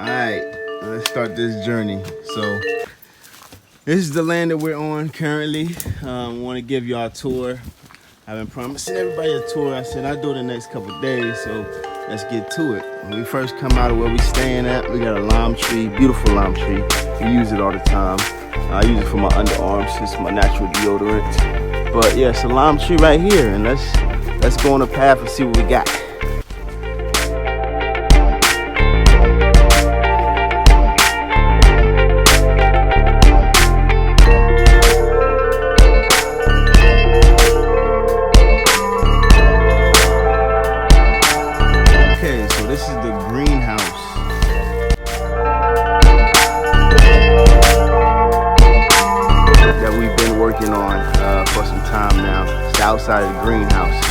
Alright, let's start this journey. So, this is the land that we're on currently. I want to give y'all a tour. I've been promising everybody a tour. I said I'd do it the next couple of days, so let's get to it. When we first come out of where we staying at, we got a lime tree, beautiful lime tree. We use it all the time. I use it for my underarms. It's my natural deodorant. But yeah, it's a lime tree right here, and let's go on a path and see what we got. This is the greenhouse that we've been working on for some time now. It's the outside of the greenhouse.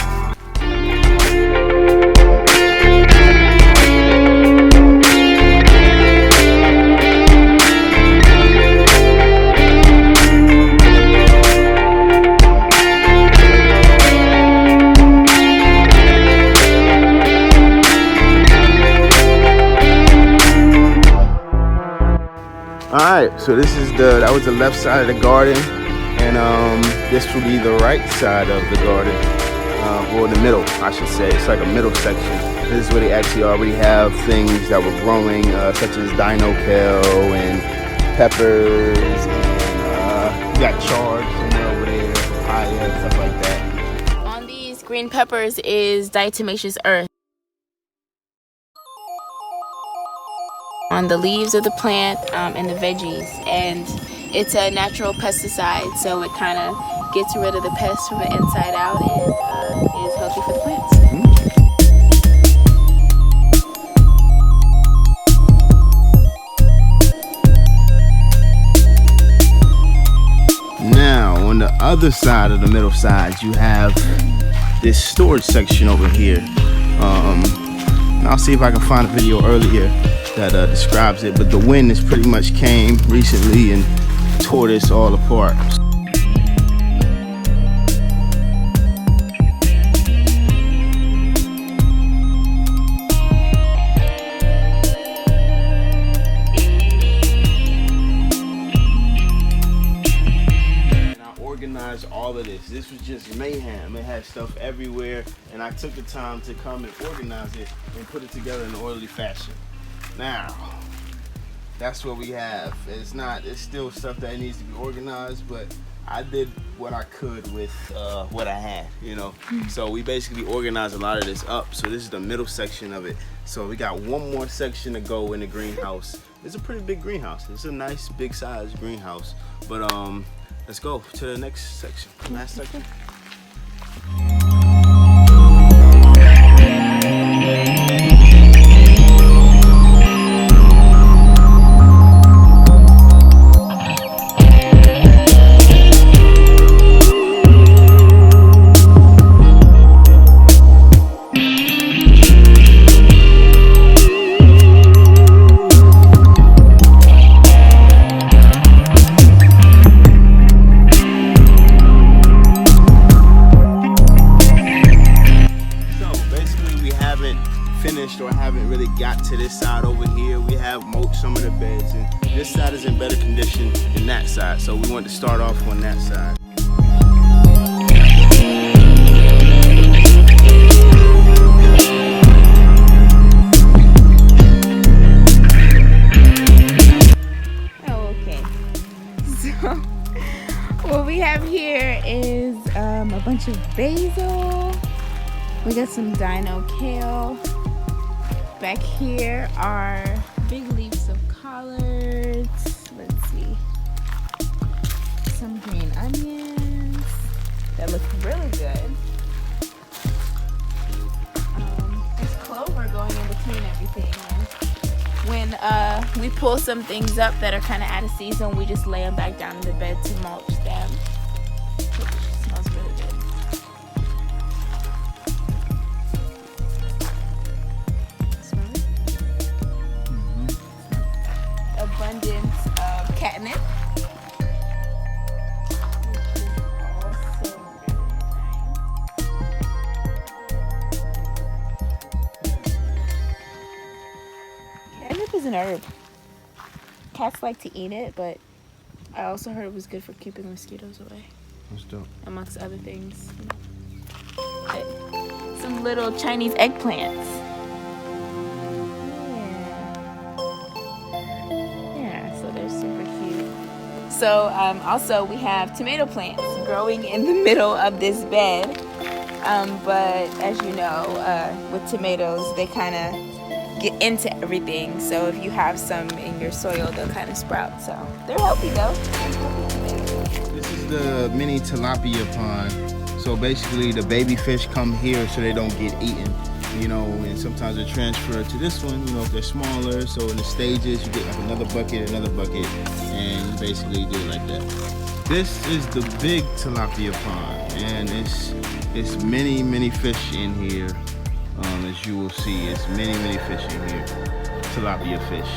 Alright, so this is that was the left side of the garden, and this will be the right side of the garden, or the middle, I should say. It's like a middle section. This is where they actually already have things that were growing, such as dino kale and peppers, and we got chard somewhere over there, papaya, stuff like that. On these green peppers is diatomaceous earth. On the leaves of the plant and the veggies, and it's a natural pesticide, so it kind of gets rid of the pests from the inside out and is healthy for the plants. Now on the other side of the middle side, you have this storage section over here. I'll see if I can find a video earlier that describes it, but the wind has pretty much came recently and tore this all apart. And I organized all of this. This was just mayhem. It had stuff everywhere, and I took the time to come and organize it and put it together in an orderly fashion. Now, that's what we have. It's still stuff that needs to be organized, but I did what I could with what I had, you know. So we basically organized a lot of this up. So this is the middle section of it. So we got one more section to go in the greenhouse. It's a pretty big greenhouse. It's a nice big size greenhouse. But let's go to the next section, last section. Finished or haven't really got to this side over here. We have mulched some of the beds, and this side is in better condition than that side, so we wanted to start off on that side. Okay, so what we have here is a bunch of basil. We got some dino kale. Back here are big leaves of collards. Let's see. Some green onions that look really good. There's clover going in between everything. And when we pull some things up that are kind of out of season, we just lay them back down in the bed to mulch them. It smells really good. Abundance of catnip. soup is an herb. Cats like to eat it, but I also heard it was good for keeping mosquitoes away. That's dope. Amongst other things. But some little Chinese eggplants. Yeah, so they're super cute. So also we have tomato plants growing in the middle of this bed. But as you know, with tomatoes, they kind of get into everything. So if you have some in your soil, they'll kind of sprout. So they're healthy though. This is the mini tilapia pond. So basically the baby fish come here so they don't get eaten, you know, and sometimes they're transferred to this one, you know, if they're smaller. So in the stages, you get like another bucket, and you basically do it like that. This is the big tilapia pond, and it's many fish in here. As you will see, it's many fish in here. Tilapia fish.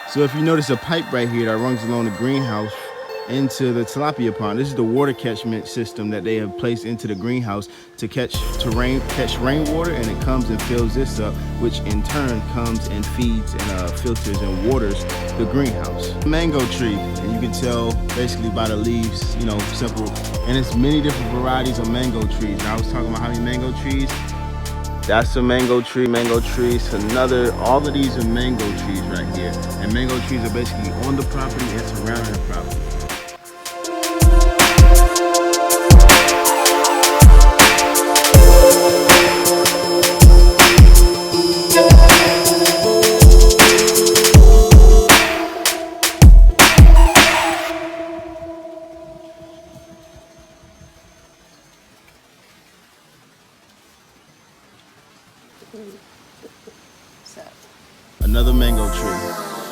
So if you notice a pipe right here that runs along the greenhouse into the tilapia pond, this is the water catchment system that they have placed into the greenhouse to catch rainwater, and it comes and fills this up, which in turn comes and feeds and filters and waters the greenhouse. Mango tree, and you can tell basically by the leaves, you know, simple. And it's many different varieties of mango trees. I was talking about how many mango trees. That's a mango tree, all of these are mango trees right here. And mango trees are basically on the property and surrounding the property.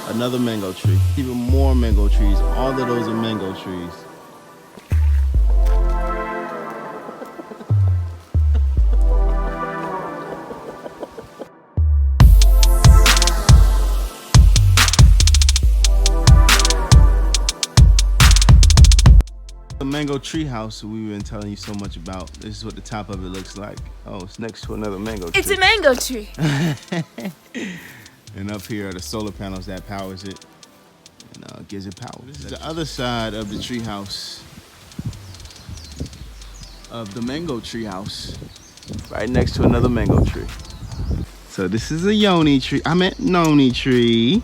Another mango tree, even more mango trees. All of those are mango trees. The mango tree house we've been telling you so much about. This is what the top of it looks like. Oh, it's next to another mango tree. It's a mango tree. And up here are the solar panels that powers it and gives it power. This is the other side of the tree house, of the mango tree house, right next to another mango tree. So this is a Noni tree. Noni tree.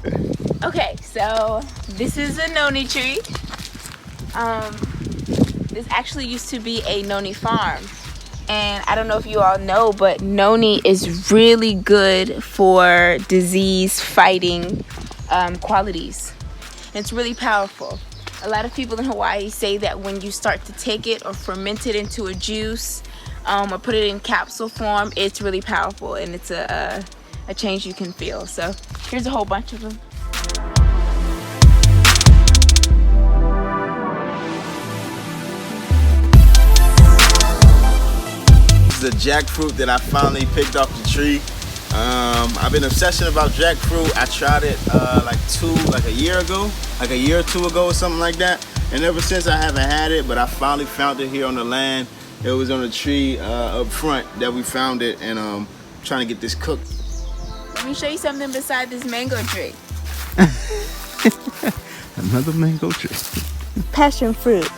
Okay, so this is a Noni tree. This actually used to be a Noni farm. And I don't know if you all know, but Noni is really good for disease fighting qualities. And it's really powerful. A lot of people in Hawaii say that when you start to take it or ferment it into a juice or put it in capsule form, it's really powerful, and it's a change you can feel. So here's a whole bunch of them. The jackfruit that I finally picked off the tree. I've been obsessing about jackfruit. I tried it like a year or two ago or something like that, and ever since I haven't had it, but I finally found it here on the land. It was on a tree up front that we found it, and trying to get this cooked. Let me show you something beside this mango tree. Another mango tree. Passion fruit.